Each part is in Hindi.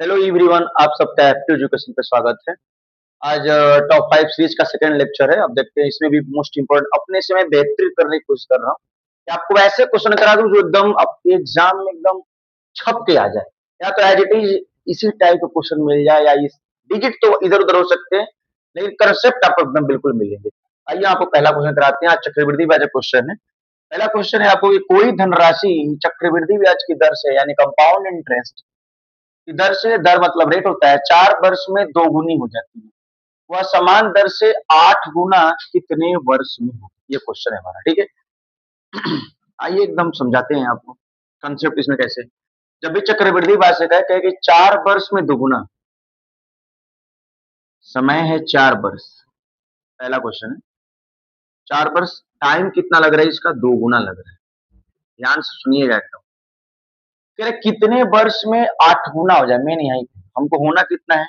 हेलो एवरीवन, आप सबका एक्टिव एजुकेशन पे स्वागत है। आज टॉप 5 सीरीज का सेकंड लेक्चर है। अब देखते हैं इसमें भी मोस्ट इम्पोर्टेंट अपने से मैं बेहतर करने की कोशिश कर रहा हूँ कि आपको ऐसे क्वेश्चन करा दूं जो एकदम आपके एग्जाम में एकदम छप के आ जाए, या तो एज इट इज इसी टाइप का क्वेश्चन मिल जाए, या इस डिजिट तो इधर उधर हो सकते हैं लेकिन कंसेप्ट आपको एकदम बिल्कुल मिलेंगे। आइए आपको पहला क्वेश्चन कराते हैं। आज चक्रवृद्धि ब्याज क्वेश्चन है। पहला क्वेश्चन है आपको कि कोई धनराशि चक्रवृद्धि ब्याज की दर से यानी कंपाउंड इंटरेस्ट दर से, दर मतलब रेट होता है, 4 वर्ष में दोगुनी हो जाती है। वह समान दर से 8 गुना कितने वर्ष में हो? ये क्वेश्चन है हमारा, ठीक है। आइए एकदम समझाते हैं आपको कंसेप्ट इसमें कैसे। जब भी चक्रवृद्धि भाषा का कहे कि 4 वर्ष में दोगुना, समय है 4 वर्ष। पहला क्वेश्चन है 4 वर्ष, टाइम कितना लग रहा है इसका? 2 गुना लग रहा है। ध्यान से सुनिएगा एकदम। कह रहे कितने वर्ष में 8 गुना हो जाए, मेन यही हमको होना कितना है?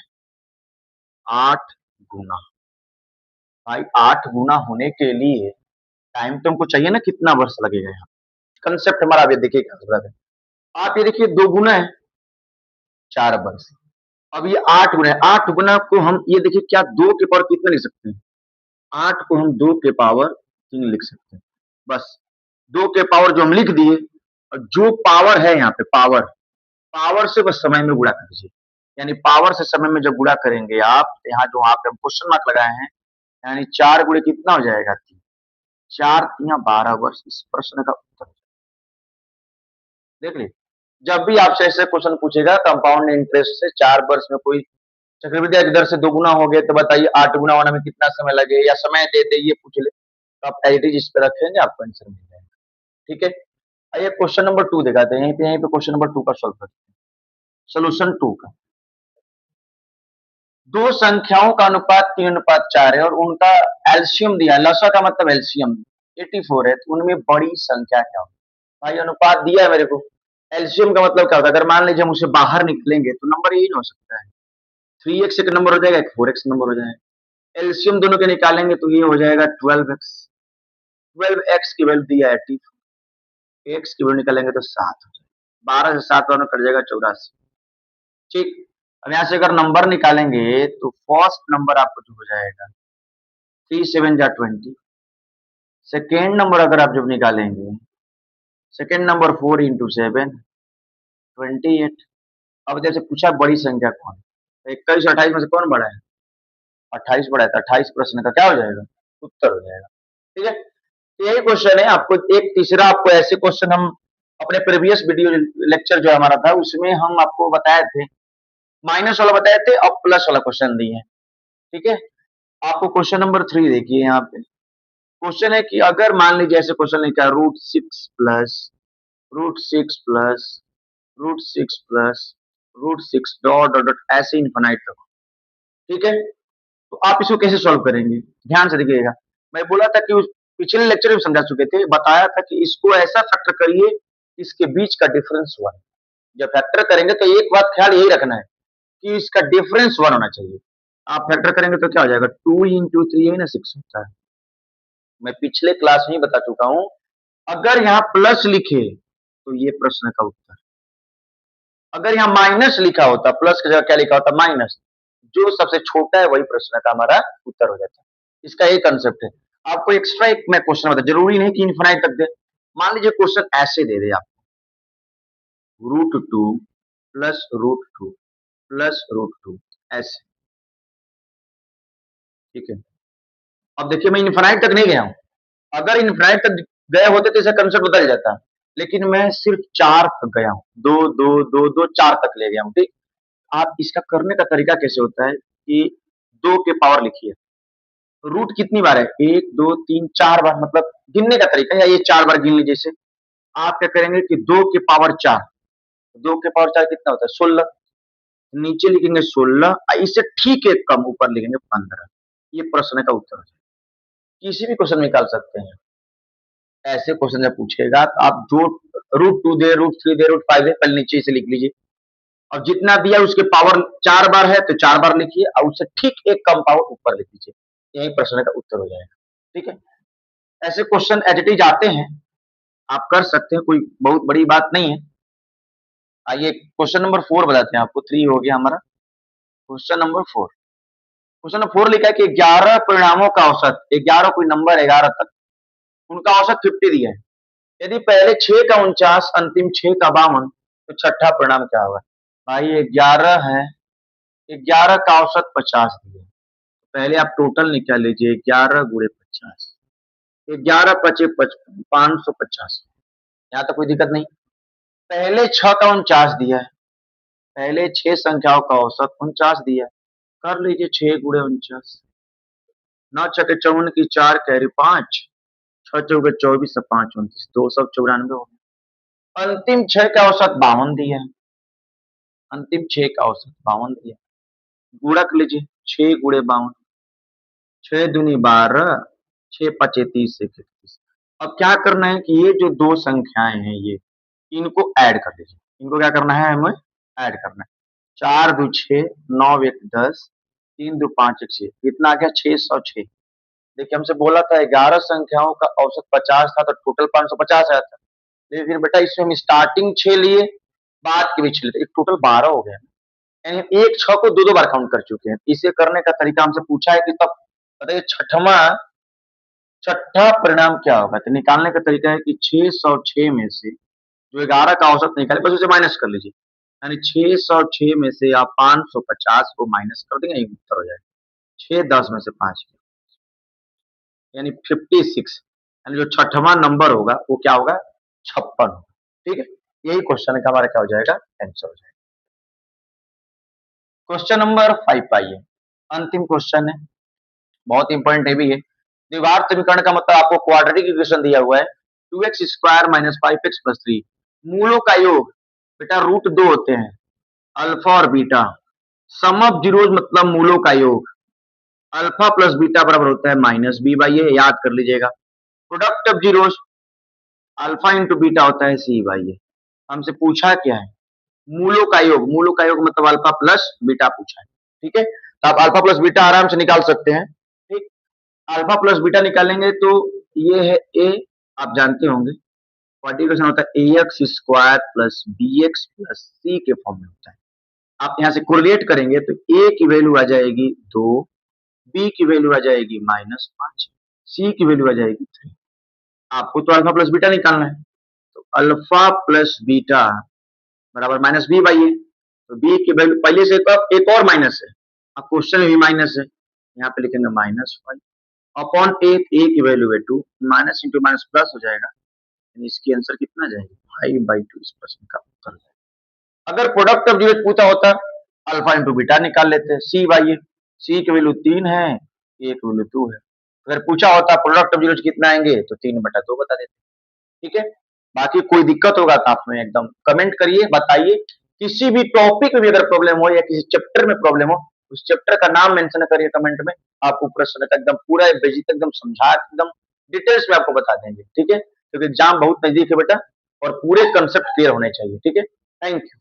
8 गुना। भाई 8 गुना होने के लिए टाइम तो हमको चाहिए ना, कितना वर्ष लगेगा यहाँ? कंसेप्ट हमारा अभी देखिए क्या हो रहा है। आप ये देखिए 2 गुना है 4 वर्ष। अब ये 8 गुना है। 8 गुना को हम ये देखिए क्या 2 के पावर कितना लिख सकते हैं? 8 को हम 2 के पावर 3 लिख सकते हैं। बस 2 के पावर जो हम लिख दिए, और जो पावर है यहाँ पे पावर, पावर से बस समय में गुणा कर दीजिए। यानी पावर से समय में जब गुणा करेंगे आप, यहाँ जो आप क्वेश्चन मार्क लगाए हैं, यानी 4 गुणे कितना हो जाएगा? 3। 4 × 3 = 12 वर्ष। इस प्रश्न का उत्तर देख लीजिए। जब भी आपसे ऐसे क्वेश्चन पूछेगा कंपाउंड इंटरेस्ट से 4 वर्ष में कोई चक्रवृद्धि ब्याज दर से 2 गुना हो गए, तो बताइए 8 गुना होने में कितना समय लगे, या समय दे दे ये पूछ ले, तो आप एज इट इज इस पे रखेंगे, आपको आंसर मिल जाएगा। ठीक है। आइए क्वेश्चन नंबर 2 दिखाते हैं। यहीं पे क्वेश्चन नंबर 2 का सॉल्व करते हैं। सोल्यूशन 2 का, दो संख्याओं का अनुपात 3:4 है और उनका एलसीएम दिया है। लसा का मतलब एलसीएम 84 है, तो उनमें बड़ी संख्या क्या होगी? भाई अनुपात दिया है मेरे को, एलसीएम का मतलब क्या होता है? अगर मान लीजिए हम उसे बाहर निकलेंगे तो नंबर यही ना हो सकता है, 3x एक नंबर हो जाएगा, एक 4x नंबर हो जाएगा। एलसीएम दोनों के निकालेंगे तो ये हो जाएगा 12x। 12x की वैल्यू दिया है 84, x की वैल्यू निकालेंगे तो 7 हो जाएगा। 12 से 7 बार में कट जाएगा 84। ठीक। अब यहाँ से अगर नंबर निकालेंगे तो फर्स्ट नंबर आपको जो हो जाएगा 3 7 = 20। सेकेंड नंबर अगर आप जब निकालेंगे, सेकेंड नंबर 4 × 7 = 28। अब जैसे पूछा बड़ी संख्या कौन है, 21 और 28 में से कौन बड़ा है? 28 बड़ा है, तो 28 प्रश्न का क्या हो जाएगा? उत्तर हो जाएगा। ठीक है। तो यही क्वेश्चन है। आपको एक तीसरा, आपको ऐसे क्वेश्चन हम अपने प्रीवियस वीडियो लेक्चर जो हमारा था उसमें हम आपको बताए थे, माइनस वाला बताए थे और प्लस वाला क्वेश्चन दिए हैं। ठीक है। आपको क्वेश्चन नंबर 3 देखिए। यहाँ पे क्वेश्चन है कि अगर मान लीजिए ऐसे क्वेश्चन लिखा है √6 + √6 + √6 डॉट डॉट डॉट ऐसे इनफाइनाइट तक। ठीक है। तो आप इसको कैसे सॉल्व करेंगे? ध्यान से देखिएगा। मैं बोला था कि उस पिछले लेक्चर में समझा चुके थे, बताया था कि इसको ऐसा फैक्टर करिए इसके बीच का डिफरेंस 1। जब फैक्टर करेंगे तो एक बात ख्याल यही रखना है कि इसका डिफरेंस 1 होना चाहिए। आप फैक्टर करेंगे तो क्या हो जाएगा? 2 × 3 है ना 6 होता है। मैं पिछले क्लास में ही बता चुका हूं, अगर यहाँ प्लस लिखे तो ये प्रश्न का उत्तर, अगर यहाँ माइनस लिखा होता, प्लस की जगह क्या लिखा होता? माइनस। जो सबसे छोटा है वही प्रश्न का हमारा उत्तर हो जाता है। इसका एक कंसेप्ट है। आपको एक्स्ट्रा एक मैं क्वेश्चन बता, जरूरी नहीं कि इन्फिनाइट तक दे। मान लीजिए क्वेश्चन ऐसे दे दे आपको, √2 + √2 + √2 ऐसे। ठीक है। अब देखिए मैं इन्फिनाइट तक नहीं गया हूं। अगर इन्फिनाइट तक गए होते तो इसका कंसेप्ट बदल जाता, लेकिन मैं सिर्फ 4 तक गया हूं। 2 2 2 2 4 तक ले गया हूं। ठीक। आप इसका करने का तरीका कैसे होता है कि 2 के पावर लिखिए, रूट कितनी बार है? 1 2 3 4 बार, मतलब गिनने का तरीका, या ये 4 बार गिन लीजिए। जैसे आप क्या करेंगे कि 2 के पावर 4, 2 के पावर 4 कितना होता है? 16। नीचे लिखेंगे 16, इससे ठीक एक कम ऊपर लिखेंगे 15। ये प्रश्न का उत्तर है। किसी भी क्वेश्चन निकाल सकते हैं। ऐसे क्वेश्चन जब पूछेगा तो आप जो √2 दे, √3 दे, √5 दे, पहले नीचे से लिख लीजिए। और जितना दिया उसके पावर 4 बार है तो 4 बार लिखिए, और उससे ठीक एक कम पावर ऊपर लिख लीजिए। यही प्रश्न का उत्तर हो जाएगा। ठीक है। ऐसे क्वेश्चन एज इट इज आते हैं, आप कर सकते हैं, कोई बहुत बड़ी बात नहीं है। आइए क्वेश्चन नंबर 4 बताते हैं आपको। 3 हो गया हमारा। Question number 4। क्वेश्चन नंबर 4 लिखा है कि 11 परिणामों का औसत, 11 कोई नंबर 11 तक, उनका औसत 50 दिया है। यदि पहले 6 का 49, अंतिम 6 का 52, तो छठा परिणाम क्या होगा? भाई 11 है, 11 का औसत 50 दिया है। पहले आप टोटल निकाल लीजिए, 11 गुणे 50, 11 पचे 55, 550। यहाँ तक कोई दिक्कत नहीं। पहले 6 का 49 दिया है, पहले 6 संख्याओं का औसत 49 दिया है। कर लीजिए 6 गुणे 49, 9 छके 54 की 4 कैरी 5, 6 चौके 24 से 5 29, 294 हो गया। अंतिम 6 का औसत 52 दिया है, अंतिम 6 का औसत 52 दिया है। गुणा कर लीजिए 6 गुणे 52, 6 दूनी 12, 6 पचे 30 से 31। अब क्या करना है कि ये जो दो संख्याएं हैं ये, इनको ऐड कर लीजिए। इनको क्या करना है, हमें ऐड करना है। 4 दू 6, 9 1 10, 3 दू 5 1 6, कितना आ गया 606। देखिए हमसे बोला था 11 संख्याओं का औसत 50 था, तो टोटल 550 आया था। लेकिन बेटा इसमें हम स्टार्टिंग 6 लिए, बाद के भी 6 लिए, एक टोटल 12 हो गया। यानी एक 6 को दो बार काउंट कर चुके हैं। इसे करने का तरीका हमसे पूछा है कि तब बताइए छठा परिणाम क्या होगा? तो निकालने का तरीका है कि 606 में से जो 11 का औसत निकाले, बस उसे माइनस कर लीजिए। यानी 606 में से आप 550 को माइनस कर देंगे, उत्तर हो जाएगा 6 10 में से 5, यानी 56। यानी जो छठवां नंबर होगा वो क्या होगा? 56 होगा। ठीक है, यही क्वेश्चन का हमारा क्या हो जाएगा? आंसर हो जाएगा। क्वेश्चन नंबर 5 पाइए, अंतिम क्वेश्चन है, बहुत इंपॉर्टेंट है भी है। द्विघात समीकरण का मतलब आपको क्वाड्रेटिक इक्वेशन दिया हुआ है, 2x square minus 5x plus 3, मूलों का योग बेटा रूट 2 होते हैं, अल्फा और बीटा। सम ऑफ जीरोज मतलब मूलों का योग, अल्फा प्लस बीटा बराबर होता है माइनस बी बाई ए, याद कर लीजिएगा। Product of zeros alpha into beta होता है सी बाई ए। हमसे पूछा क्या है? मूलों का योग, मूलों का योग मतलब अल्फा प्लस बीटा पूछा है। ठीक है, तो आप अल्फा प्लस बीटा आराम से निकाल सकते हैं। ठीक, अल्फा प्लस बीटा निकालेंगे तो ये है ए, आप जानते होंगे क्वाड्रेटिक होता है A X square plus B X plus C के फॉर्म में होता है। आप यहाँ से कोरिलेट करेंगे तो ए की वैल्यू आ जाएगी 2, बी की वैल्यू आ जाएगी -5, सी की वैल्यू आ जाएगी 3। आपको तो अल्फा प्लस बीटा निकालना है, तो अल्फा प्लस बीटा बराबर माइनस बी बाई ए। तो बी की वैल्यू पहले से एक और माइनस है, अब क्वेश्चन में भी माइनस है, यहाँ पे लिखेंगे -5 अपॉन ए की वैल्यू है 2, माइनस इंटू माइनस प्लस हो जाएगा, यानी इसकी आंसर कितना जाएगी 5/2। इस प्रश्न का उत्तर है। अगर प्रोडक्ट ऑफ जीरोज पूछा होता, अल्फा इंटू बीटा निकाल लेते, सी बाई ए, सी की वैल्यू 3 है, ए की वैल्यू 2 है। अगर पूछा होता प्रोडक्ट ऑफ जीरोज कितना आएंगे, तो 3/2 बता देते। ठीक है, बाकी कोई दिक्कत होगा तो आप हमें एकदम कमेंट करिए, बताइए। किसी भी टॉपिक में भी अगर प्रॉब्लम हो या किसी चैप्टर में प्रॉब्लम हो, उस चैप्टर का नाम मेंशन करिए कमेंट में, आपको प्रश्न का एकदम पूरा बेसिक एकदम समझा एकदम डिटेल्स में आपको बता देंगे। ठीक है, क्योंकि एग्जाम बहुत नजदीक है बेटा, और पूरे कंसेप्ट क्लियर होने चाहिए। ठीक है, थैंक यू।